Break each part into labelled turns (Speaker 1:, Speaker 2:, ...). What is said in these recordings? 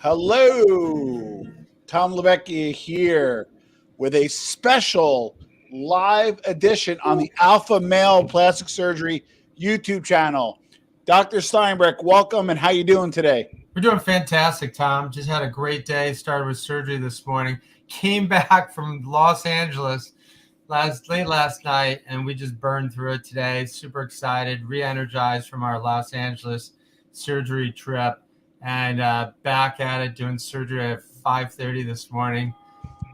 Speaker 1: Hello, Tom Lebecki here with a special live edition on the Alpha Male Plastic Surgery YouTube channel. Dr. Steinbrech, welcome, and how you doing today?
Speaker 2: We're doing fantastic, Tom. Just had a great day. Started with surgery this morning. Came back from Los Angeles late last night, and we just burned through it today. Super excited, re-energized from our Los Angeles surgery trip, and back at it doing surgery at 5:30 this morning.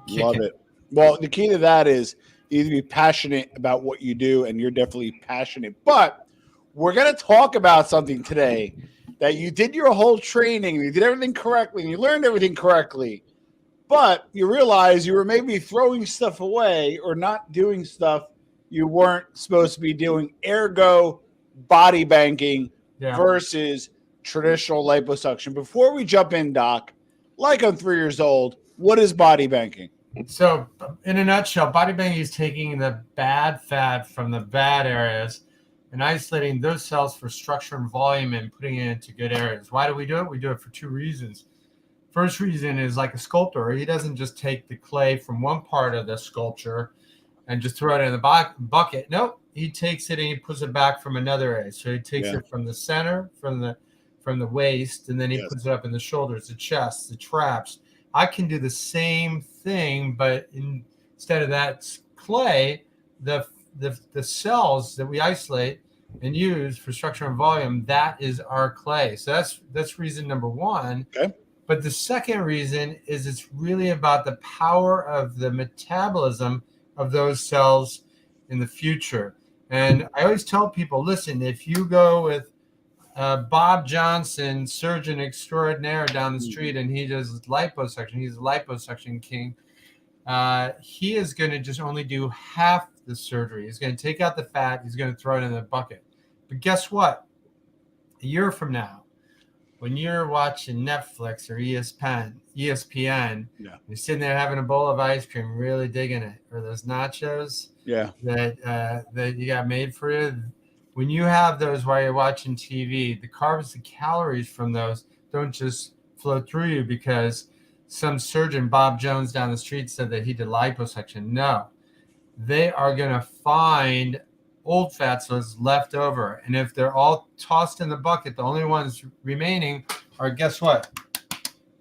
Speaker 1: Love it. Well, the key to that is you need to be passionate about what you do, and you're definitely passionate. But we're going to talk about something today that you did your whole training, you did everything correctly, and you learned everything correctly, but you realize you were maybe throwing stuff away or not doing stuff you weren't supposed to be doing, ergo body banking versus traditional liposuction. Before we jump in, Doc, like I'm 3 years old, what is body banking?
Speaker 2: So in a nutshell, body banking is taking the bad fat from the bad areas and isolating those cells for structure and volume and putting it into good areas. Why do we do it? We do it for two reasons. First reason is like a sculptor. He doesn't just take the clay from one part of the sculpture and just throw it in the bucket. Nope. He takes it and he puts it back from another area. So he takes it from the center, from the waist, and then he puts it up in the shoulders, the chest, the traps. I can do the same thing, but instead of that clay, the cells that we isolate and use for structure and volume, that is our clay. So that's reason number one.
Speaker 1: Okay.
Speaker 2: But the second reason is it's really about the power of the metabolism of those cells in the future. And I always tell people, listen, if you go with Bob Johnson, surgeon extraordinaire down the street, and he does liposuction, he's a liposuction king, he is going to just only do half the surgery. He's going to take out the fat. He's going to throw it in the bucket. But guess what? A year from now, when you're watching Netflix or ESPN, you're sitting there having a bowl of ice cream, really digging it, or those nachos that you got made for you. When you have those while you're watching TV, the carbs, the calories from those don't just flow through you because some surgeon, Bob Jones down the street, said that he did liposuction. No, they are going to find old fat cells left over. And if they're all tossed in the bucket, the only ones remaining are, guess what?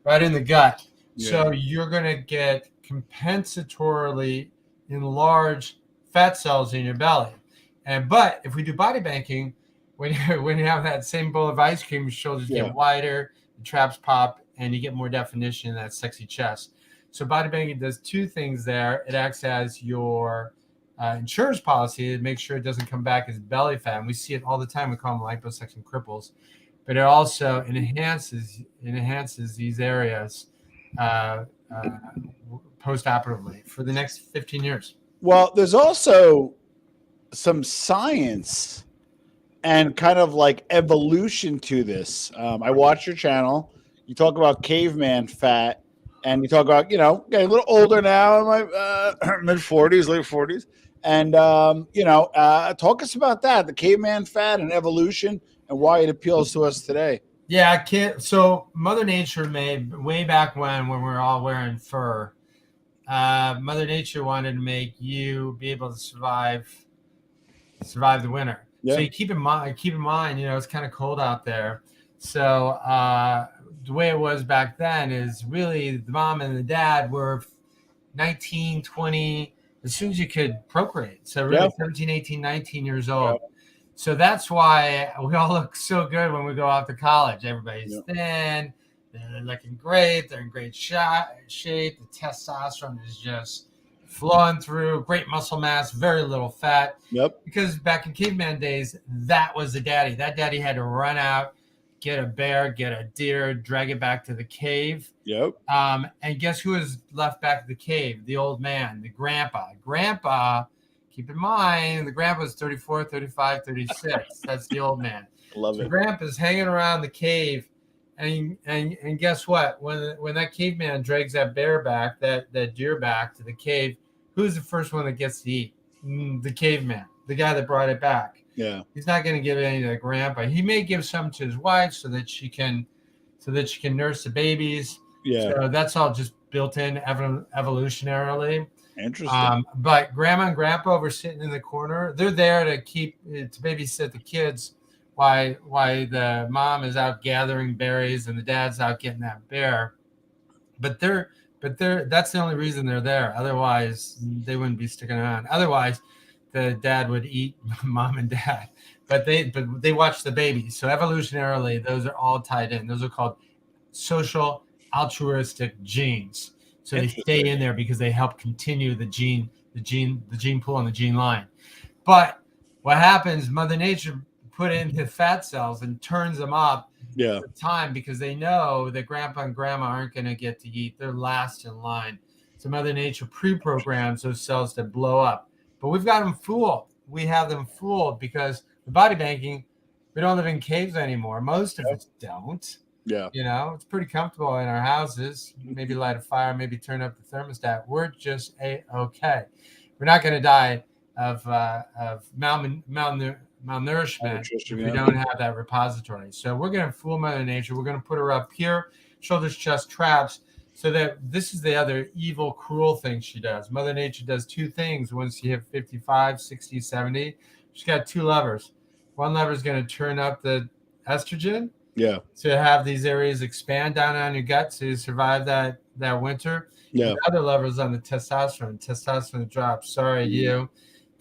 Speaker 2: Right in the gut. Yeah. So you're going to get compensatorily enlarged fat cells in your belly. But if we do body banking, when you have that same bowl of ice cream, your shoulders get wider, the traps pop, and you get more definition in that sexy chest. So body banking does two things there. It acts as your insurance policy to make sure it doesn't come back as belly fat. And we see it all the time. We call them liposuction cripples. But it also enhances these areas post-operatively for the next 15 years.
Speaker 1: Well, there's also some science and kind of like evolution to this. I watch your channel. You talk about caveman fat, and you talk about, getting a little older now, in my mid-40s, late 40s. And, talk us about that, the caveman fat and evolution and why it appeals to us today.
Speaker 2: Yeah, so Mother Nature made, way back when we were all wearing fur, Mother Nature wanted to make you be able to survive the winter. Yeah. So you keep in mind, it's kind of cold out there. So the way it was back then is really the mom and the dad were 19, 20, as soon as you could procreate. So really 17, 18, 19 years old. Yeah. So that's why we all look so good when we go off to college. Everybody's thin. They're looking great. They're in great shape. The testosterone is just flowing through, great muscle mass, very little fat. Yep. Because back in caveman days, that was the daddy. That daddy had to run out, get a bear, get a deer, drag it back to the cave. Yep. And guess who was left back at the cave? The old man, the grandpa. Grandpa, keep in mind, the grandpa's 34, 35, 36. That's the old man.
Speaker 1: Love it.
Speaker 2: Grandpa's hanging around the cave. And guess what? When that caveman drags that bear back, that deer back to the cave, who's the first one that gets to eat? The caveman, the guy that brought it back.
Speaker 1: Yeah.
Speaker 2: He's not going to give any to the grandpa. He may give some to his wife so that so that she can nurse the babies.
Speaker 1: Yeah.
Speaker 2: So that's all just built in evolutionarily.
Speaker 1: Interesting.
Speaker 2: But grandma and grandpa were sitting in the corner. They're there to babysit the kids while the mom is out gathering berries and the dad's out getting that bear. But that's the only reason they're there. Otherwise, they wouldn't be sticking around. Otherwise, the dad would eat mom and dad. But they watch the baby. So evolutionarily, those are all tied in. Those are called social altruistic genes. So they stay in there because they help continue the gene pool and the gene line. But what happens, Mother Nature put in the fat cells and turns them up over time because they know that grandpa and grandma aren't going to get to eat. They're last in line. So Mother Nature pre-programs those cells to blow up. But we've got them fooled. We have them fooled because the body banking, we don't live in caves anymore. Most of us don't.
Speaker 1: Yeah.
Speaker 2: You know, it's pretty comfortable in our houses. Maybe light a fire, maybe turn up the thermostat. We're just okay. We're not going to die of malnourishment if we don't have that repository. So we're going to fool Mother Nature. We're going to put her up here, shoulders, chest, traps, so that this is the other evil, cruel thing she does. Mother Nature does two things once you hit 55, 60, 70. She's got two levers. One lever is going to turn up the estrogen.
Speaker 1: Yeah.
Speaker 2: To have these areas expand down on your gut to survive that winter.
Speaker 1: Yeah.
Speaker 2: The other lever is on the testosterone. Testosterone drops. Sorry, you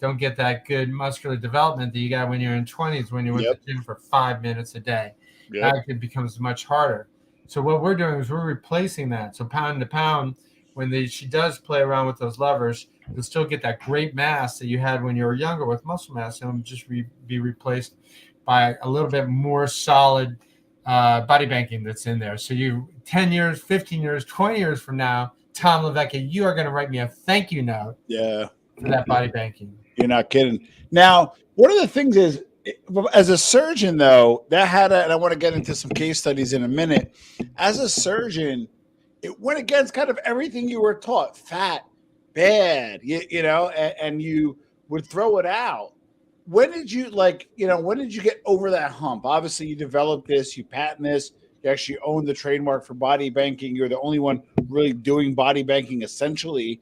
Speaker 2: don't get that good muscular development that you got when you're in 20s when you went to the gym for 5 minutes a day. Now it becomes much harder. So what we're doing is we're replacing that. So pound to pound, when she does play around with those levers, you'll still get that great mass that you had when you were younger with muscle mass, and it'll just be replaced by a little bit more solid body banking that's in there. So 10 years, 15 years, 20 years from now, Tom Levecka, you are going to write me a thank you note for that body banking.
Speaker 1: You're not kidding. Now, one of the things is, as a surgeon, though, and I want to get into some case studies in a minute. As a surgeon, it went against kind of everything you were taught. Fat, bad, you know, and you would throw it out. When did you when did you get over that hump? Obviously, you developed this, you patent this, you actually own the trademark for body banking. You're the only one really doing body banking essentially.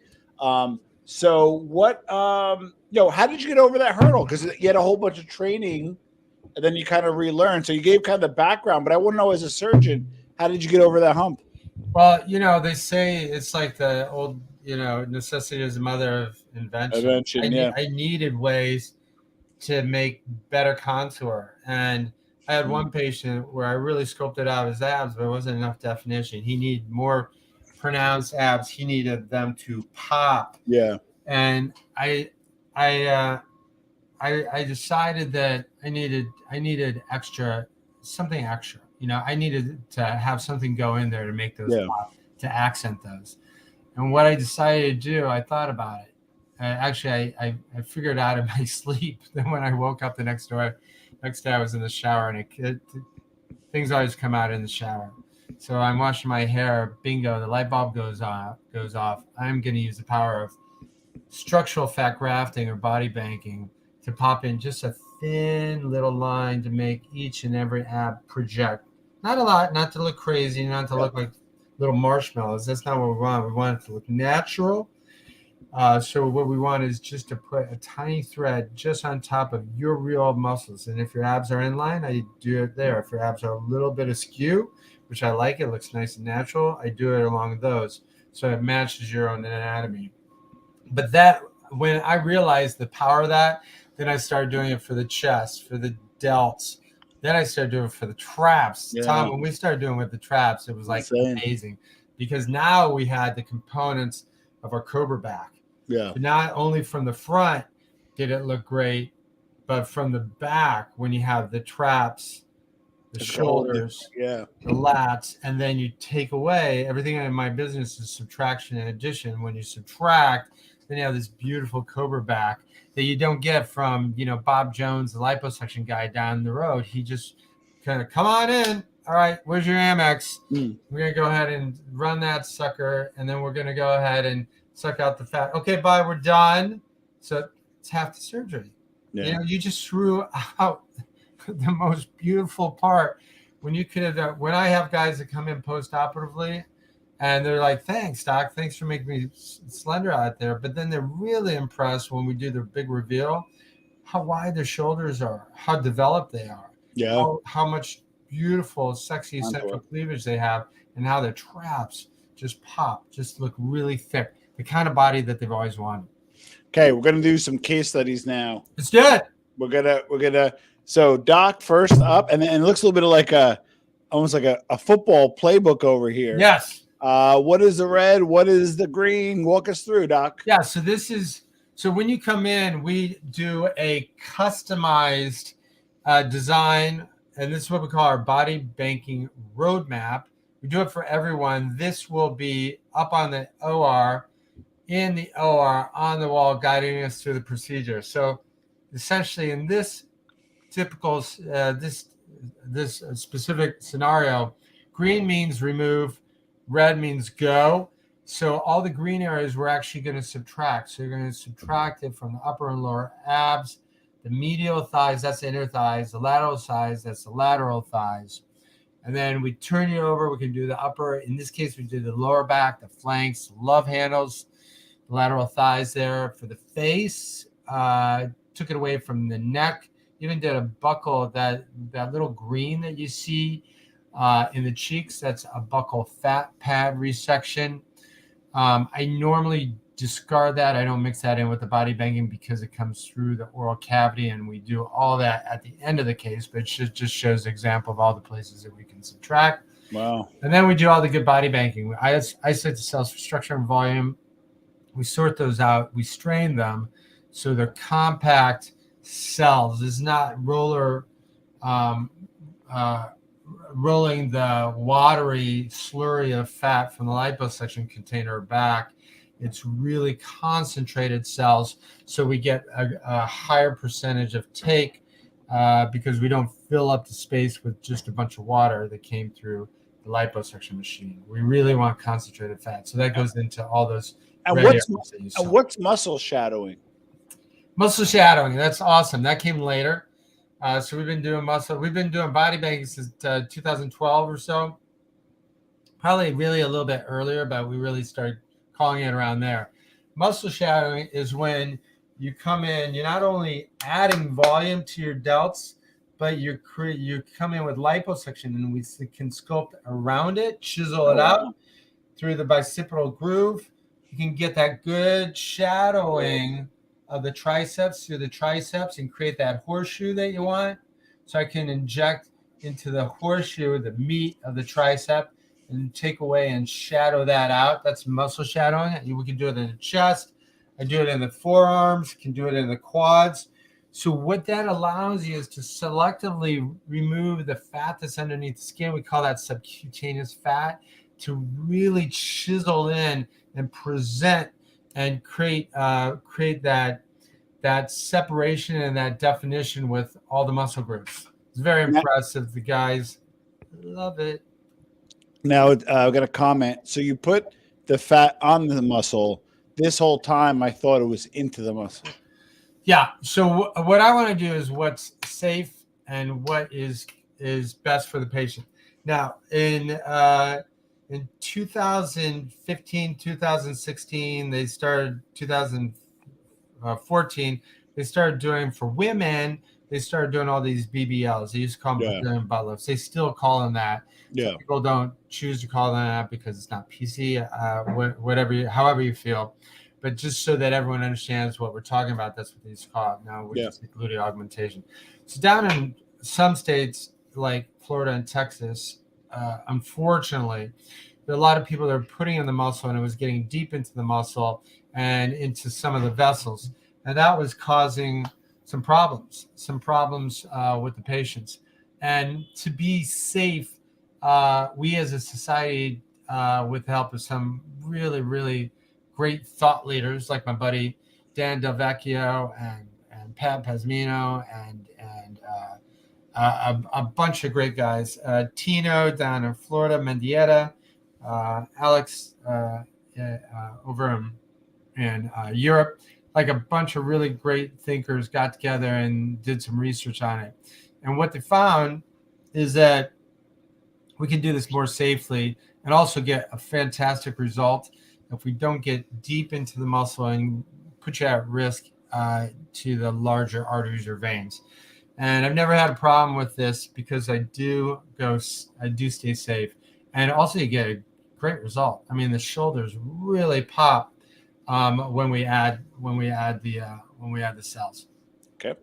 Speaker 1: So what, how did you get over that hurdle? Because you had a whole bunch of training and then you kind of relearn. So you gave kind of the background, but I want to know as a surgeon, how did you get over that hump?
Speaker 2: Well, they say it's like the old, necessity is the mother of invention. I needed ways to make better contour. And I had one patient where I really sculpted out his abs, but it wasn't enough definition. He needed more pronounced abs. He needed them to pop.
Speaker 1: Yeah.
Speaker 2: And I decided that I needed something extra. I needed to have something go in there to make those pop, to accent those. And what I decided to do, I thought about it. Actually, I figured out in my sleep. Then when I woke up the next day I was in the shower, and things always come out in the shower. So I'm washing my hair. Bingo, the light bulb goes off. I'm going to use the power of structural fat grafting or body banking to pop in just a thin little line to make each and every ab project. Not a lot, not to look crazy, not to look like little marshmallows. That's not what we want. We want it to look natural. So what we want is just to put a tiny thread just on top of your real muscles. And if your abs are in line, I do it there. If your abs are a little bit askew, which I like, it looks nice and natural, I do it along those. So it matches your own anatomy. But when I realized the power of that, then I started doing it for the chest, for the delts. Then I started doing it for the traps. Yeah. Tom, when we started doing it with the traps, it was like amazing. Because now we had the components of our Cobra back.
Speaker 1: Yeah.
Speaker 2: But not only from the front did it look great, but from the back, when you have the traps, the shoulders, the lats, and then you take away everything in my business is subtraction and addition. When you subtract, then you have this beautiful Cobra back that you don't get from, Bob Jones, the liposuction guy down the road. He just kind of, come on in. All right, where's your Amex? We're going to go ahead and run that sucker, and then we're going to go ahead and suck out the fat. Okay, bye, we're done. So it's half the surgery. Yeah. You just threw out the most beautiful part when you could have, when I have guys that come in post-operatively and they're like, thanks, doc, thanks for making me slender out there. But then they're really impressed when we do the big reveal, how wide their shoulders are, how developed they are,
Speaker 1: Yeah.
Speaker 2: how much beautiful, sexy
Speaker 1: Onto
Speaker 2: central
Speaker 1: it.
Speaker 2: cleavage they have, and how their traps just pop, just look really thick, the kind of body that they've always wanted.
Speaker 1: Okay, we're gonna do some case studies now.
Speaker 2: Let's do it.
Speaker 1: We're gonna. So Doc first up, and then it looks a little bit like almost like a football playbook over here.
Speaker 2: Yes.
Speaker 1: What is the red? What is the green? Walk us through, Doc.
Speaker 2: Yeah. So when you come in, we do a customized design, and this is what we call our body banking roadmap. We do it for everyone. This will be up on the OR, in the OR, on the wall, guiding us through the procedure. So essentially, in this typical this specific scenario, green means remove, red means go. So all the green areas we're actually going to subtract. So you're going to subtract it from the upper and lower abs, the medial thighs, that's the inner thighs, the lateral thighs, that's the lateral thighs. And then we turn you over. We can do the upper. In this case, we did the lower back, the flanks, love handles, the lateral thighs there. For the face, took it away from the neck. Even did a buckle, that little green that you see in the cheeks. That's a buccal fat pad resection. I normally discard that. I don't mix that in with the body banking because it comes through the oral cavity, and we do all that at the end of the case, but it just shows an example of all the places that we can subtract.
Speaker 1: Wow.
Speaker 2: And then we do all the good body banking. I isolate the cells for structure and volume. We sort those out. We strain them so they're compact cells. It's not rolling the watery slurry of fat from the liposuction container back. It's really concentrated cells, so we get a higher percentage of take because we don't fill up the space with just a bunch of water that came through the liposuction machine. We really want concentrated fat, so that goes into all those.
Speaker 1: And what's muscle shadowing?
Speaker 2: Muscle shadowing, that's awesome. That came later. So we've been doing muscle. We've been doing body banking since 2012 or so. Probably really a little bit earlier, but we really started calling it around there. Muscle shadowing is when you come in, you're not only adding volume to your delts, but you come in with liposuction, and we can sculpt around it, chisel it out through the bicipital groove. You can get that good shadowing of the triceps through the triceps and create that horseshoe that you want. So I can inject into the horseshoe the meat of the tricep and take away and shadow that out. That's muscle shadowing. We can do it in the chest. I do it in the forearms. Can do it in the quads. So what that allows you is to selectively remove the fat that's underneath the skin. We call that subcutaneous fat, to really chisel in and present and create that separation and that definition with all the muscle groups. It's very impressive. The guys love it.
Speaker 1: Now I've got a comment. So you put the fat on the muscle. This whole time I thought it was into the muscle.
Speaker 2: Yeah. So what I want to do is what's safe and what is best for the patient. Now in 2015, 2016, they started 2014, they started doing for women, they started doing all these BBLs. They used to call them Brazilian butt lifts. They still call them that.
Speaker 1: Yeah.
Speaker 2: Some people don't choose to call them that because it's not PC, however you feel. But just so that everyone understands what we're talking about, that's what these call it now, which is glute augmentation. So down in some states like Florida and Texas, unfortunately, there are a lot of people that are putting in the muscle, and it was getting deep into the muscle and into some of the vessels. And that was causing some problems with the patients. And to be safe, we as a society, with the help of some really, really great thought leaders like my buddy Dan Del Vecchio and Pat Pasmino and a bunch of great guys, Tino down in Florida, Mendieta, Alex over in Europe, like a bunch of really great thinkers got together and did some research on it. And what they found is that we can do this more safely and also get a fantastic result if we don't get deep into the muscle and put you at risk to the larger arteries or veins. And I've never had a problem with this because I do stay safe, and also you get a great result. I mean, the shoulders really pop when we add the cells.
Speaker 1: Okay.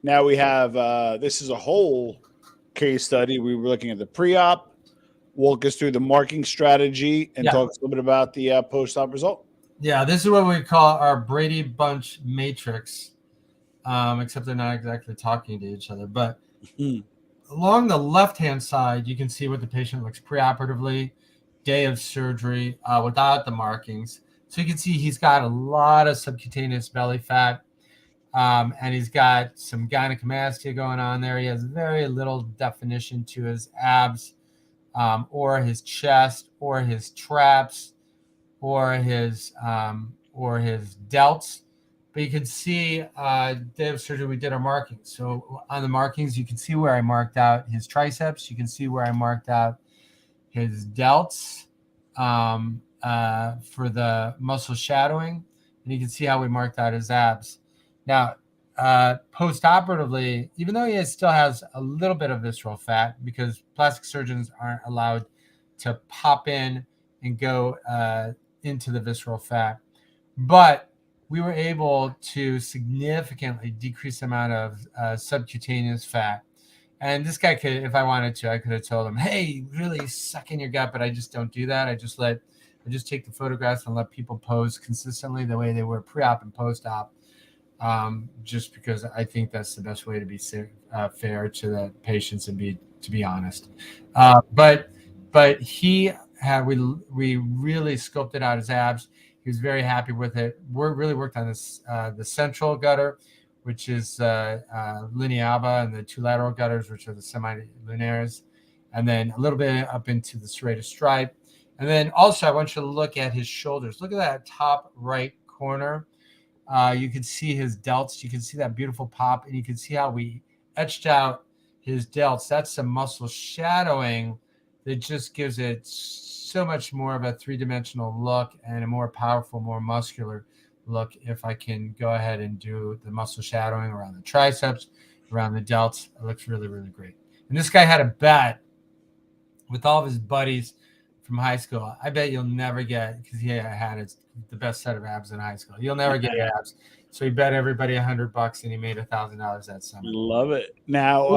Speaker 1: Now we have this is a whole case study. We were looking at the pre-op. Walk us through the marking strategy and talk a little bit about the post-op result.
Speaker 2: Yeah, this is what we call our Brady Bunch matrix, except they're not exactly talking to each other. But along the left-hand side, you can see what the patient looks preoperatively, day of surgery, without the markings. So you can see he's got a lot of subcutaneous belly fat, and he's got some gynecomastia going on there. He has very little definition to his abs, or his chest, or his traps, or his delts. But you can see day of surgery, we did our markings. So on the markings, you can see where I marked out his triceps. You can see where I marked out his delts for the muscle shadowing. And you can see how we marked out his abs. Now, post-operatively, even though he still has a little bit of visceral fat, because plastic surgeons aren't allowed to pop in and go into the visceral fat, but we were able to significantly decrease the amount of subcutaneous fat. And this guy could, if I wanted to, I could have told him, hey, really suck in your gut, but I just don't do that. I just take the photographs and let people pose consistently the way they were pre-op and post-op, just because I think that's the best way to be fair to the patients and to be honest. But he had, we really sculpted out his abs. He was very happy with it. We really worked on this, the central gutter, which is lineaba, and the two lateral gutters, which are the semilunares, and then a little bit up into the serratus stripe. And then also I want you to look at his shoulders. Look at that top right corner. You can see his delts. You can see that beautiful pop, and you can see how we etched out his delts. That's some muscle shadowing that just gives it so much more of a three-dimensional look and a more powerful, more muscular look if I can go ahead and do the muscle shadowing around the triceps, around the delts. It looks really, really great. And this guy had a bet with all of his buddies from high school. I bet you'll never get, because he had the best set of abs in high school. You'll never get abs. So he bet everybody $100 and he made $1,000 that summer.
Speaker 1: Love it. Now,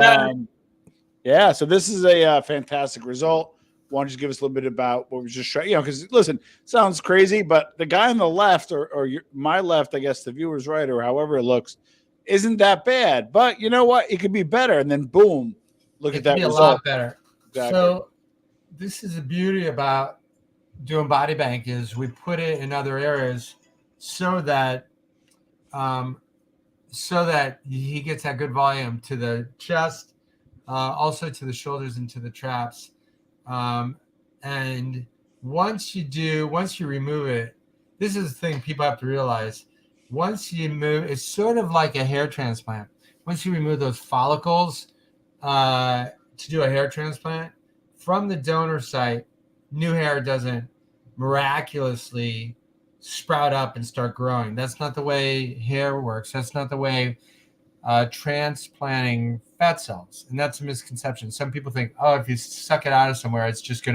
Speaker 1: so this is a fantastic result. Why don't you just give us a little bit about what was just showing? Because listen, sounds crazy, but the guy on the left, or my left, I guess the viewer's right, or however it looks, isn't that bad. But you know what? It could be better. And then boom, look at that result.
Speaker 2: A lot better.
Speaker 1: Exactly.
Speaker 2: So this is the beauty about doing body bank is we put it in other areas so that he gets that good volume to the chest, also to the shoulders and to the traps. And once you remove it, this is the thing people have to realize. Once you move, it's sort of like a hair transplant. Once you remove those follicles to do a hair transplant, from the donor site, new hair doesn't miraculously sprout up and start growing. That's not the way hair works. That's not the way transplanting fat cells. And that's a misconception. Some people think, oh, if you suck it out of somewhere, it's just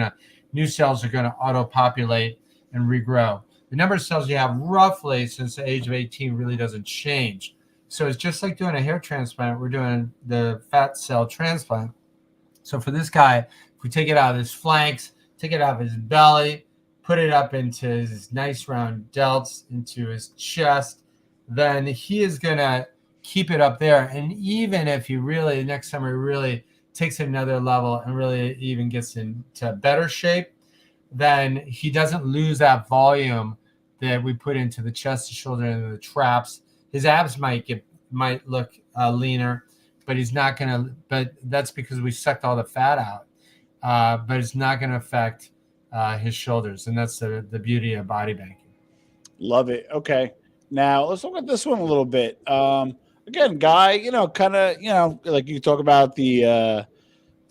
Speaker 2: new cells are going to auto-populate and regrow. The number of cells you have roughly since the age of 18 really doesn't change. So it's just like doing a hair transplant. We're doing the fat cell transplant. So for this guy, if we take it out of his flanks, take it out of his belly, put it up into his nice round delts, into his chest, then he is going to keep it up there. And even if he really, next summer, he really takes it another level and really even gets into better shape, then he doesn't lose that volume that we put into the chest, the shoulder, and the traps. His abs might look leaner, but he's not going to, but that's because we sucked all the fat out. But it's not going to affect his shoulders. And that's the beauty of body banking.
Speaker 1: Love it. Okay. Now let's look at this one a little bit. Again, guy, kind of, like you talk about the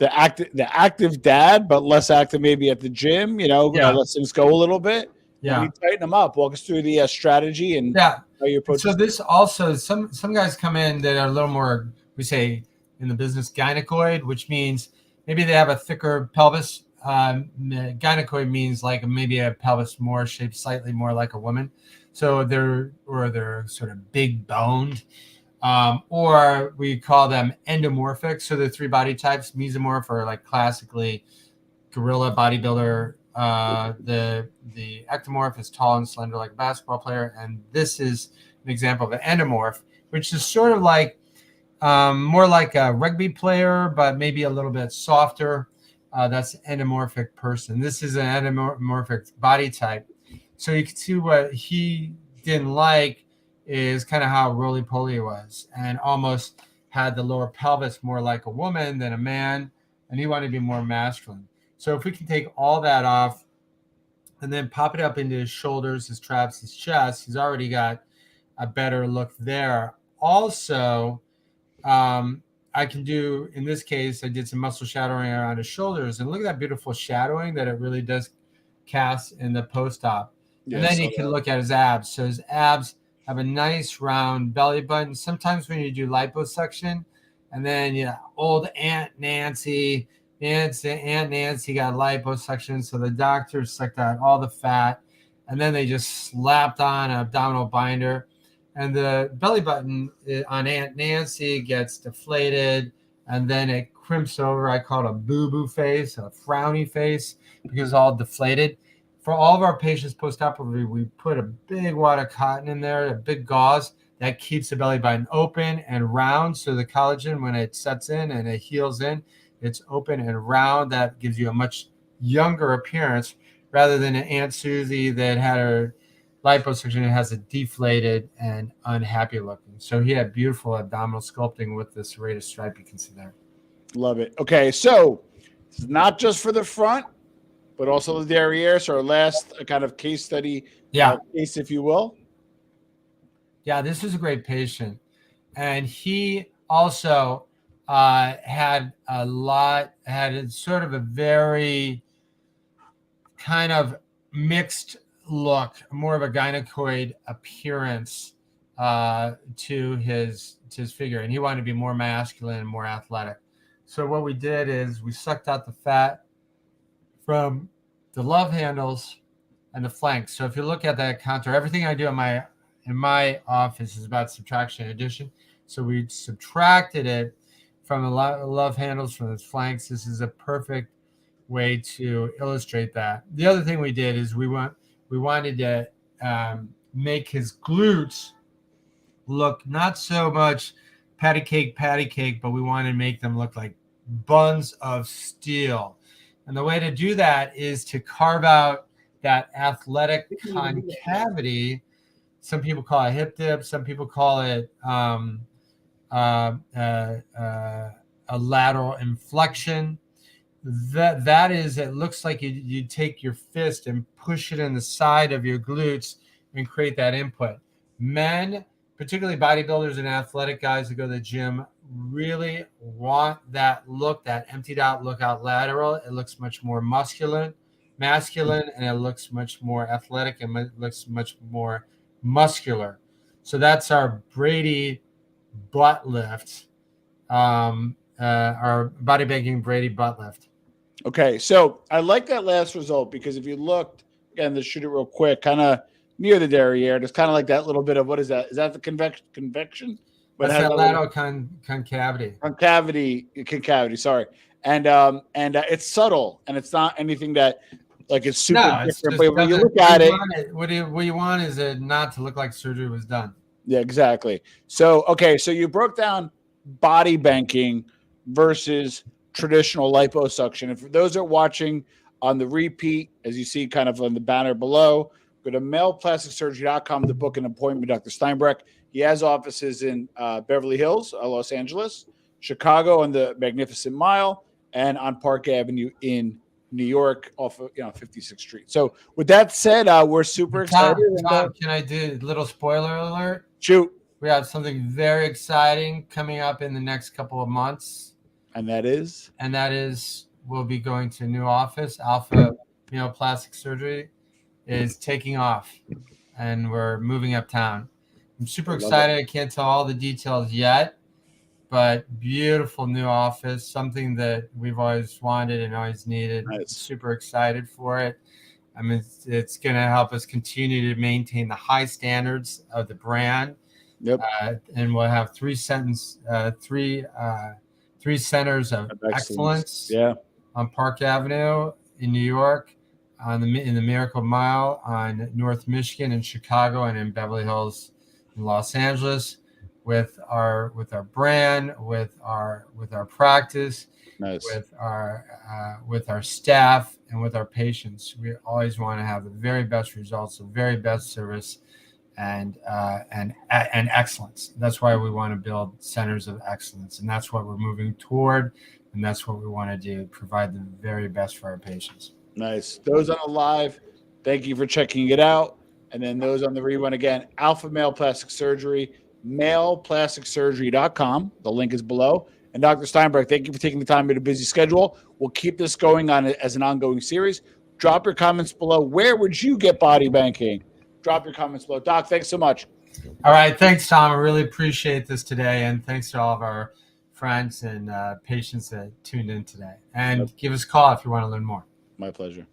Speaker 1: active dad, but less active maybe at the gym. Let things go a little bit.
Speaker 2: Yeah.
Speaker 1: And you tighten them up. Walk us through the strategy and
Speaker 2: Yeah.
Speaker 1: how you approach.
Speaker 2: So this also, some guys come in that are a little more, we say in the business, gynecoid, which means maybe they have a thicker pelvis. Gynecoid means like maybe a pelvis more shaped slightly more like a woman. So they're sort of big boned. Or we call them endomorphic. So the three body types. Mesomorph are like classically gorilla bodybuilder. The ectomorph is tall and slender like a basketball player, and this is an example of an endomorph, which is sort of like more like a rugby player, but maybe a little bit softer. That's an endomorphic person. This is an endomorphic body type. So you can see what he didn't like is kind of how roly-poly was, and almost had the lower pelvis more like a woman than a man, and he wanted to be more masculine. So if we can take all that off and then pop it up into his shoulders, his traps, his chest, he's already got a better look there. Also, I can do, in this case, I did some muscle shadowing around his shoulders, and look at that beautiful shadowing that it really does cast in the post-op. And then you can look at his abs. So his abs have a nice round belly button. Sometimes when you do liposuction, and then old Aunt Nancy got liposuction, so the doctors sucked out all the fat, and then they just slapped on an abdominal binder, and the belly button on Aunt Nancy gets deflated, and then it crimps over. I call it a boo-boo face, a frowny face, because it's all deflated. For all of our patients post-operatively, we put a big wad of cotton in there, a big gauze that keeps the belly button open and round. So the collagen, when it sets in and it heals in, it's open and round. That gives you a much younger appearance rather than an Aunt Susie that had her liposuction and has a deflated and unhappy looking. So he had beautiful abdominal sculpting with the serrated stripe you can see there.
Speaker 1: Love it. Okay, so it's not just for the front, but also the derriere. So our last kind of case study, case, if you will.
Speaker 2: Yeah, this is a great patient. And he also had sort of a very kind of mixed look, more of a gynecoid appearance to his figure. And he wanted to be more masculine and more athletic. So what we did is we sucked out the fat from the love handles and the flanks. So if you look at that contour, everything I do in my office is about subtraction and addition. So we subtracted it from the love handles, from the flanks. This is a perfect way to illustrate that. The other thing we did is we wanted to make his glutes look not so much patty cake, but we wanted to make them look like buns of steel. And the way to do that is to carve out that athletic concavity. Some people call it hip dip. Some people call it a lateral inflection. That is, it looks like you take your fist and push it in the side of your glutes and create that input. Men, particularly bodybuilders and athletic guys who go to the gym, really want that look, that emptied out look out lateral. It looks much more masculine, and it looks much more athletic, and it looks much more muscular. So that's our Brady butt lift, our BodyBanking Brady butt lift.
Speaker 1: Okay, so I like that last result because if you looked, again, let's shoot it real quick, kind of near the derriere, there's kind of like that little bit of, what is that? Is that the convection?
Speaker 2: But that's that lateral concavity.
Speaker 1: Concavity, sorry. And it's subtle, and it's not anything that like it's super different. But when you look at it,
Speaker 2: what you want is it not to look like surgery was done.
Speaker 1: Yeah, exactly. So, okay, so you broke down body banking versus traditional liposuction. And for those that are watching on the repeat, as you see kind of on the banner below, go to maleplasticsurgery.com to book an appointment with Dr. Steinbrech. He has offices in Beverly Hills, Los Angeles, Chicago on the Magnificent Mile, and on Park Avenue in New York off of 56th Street. So with that said, we're super excited.
Speaker 2: Tom, can I do a little spoiler alert?
Speaker 1: Shoot.
Speaker 2: We have something very exciting coming up in the next couple of months.
Speaker 1: And that is?
Speaker 2: We'll be going to a new office. Alpha Male Plastic Surgery is taking off, and we're moving uptown. I'm super excited. I can't tell all the details yet, but beautiful new office, something that we've always wanted and always needed.
Speaker 1: Nice.
Speaker 2: Super excited for it. I mean, it's going to help us continue to maintain the high standards of the brand.
Speaker 1: Yep.
Speaker 2: And we'll have three centers of excellence.
Speaker 1: Yeah.
Speaker 2: On Park Avenue in New York, in the Miracle Mile, on North Michigan in Chicago, and in Beverly Hills in Los Angeles, with our brand, with our practice,
Speaker 1: nice.
Speaker 2: with our staff, and with our patients. We always want to have the very best results, the very best service, and excellence. That's why we want to build centers of excellence, and that's what we're moving toward, and that's what we want to do, provide the very best for our patients.
Speaker 1: Nice. Those on the live, thank you for checking it out. And then those on the rerun, again, Alpha Male Plastic Surgery, maleplasticsurgery.com. The link is below. And Dr. Steinbrech, thank you for taking the time in a busy schedule. We'll keep this going on as an ongoing series. Drop your comments below. Where would you get body banking? Drop your comments below. Doc, thanks so much.
Speaker 2: All right. Thanks, Tom. I really appreciate this today. And thanks to all of our friends and patients that tuned in today. And give us a call if you want to learn more.
Speaker 1: My pleasure.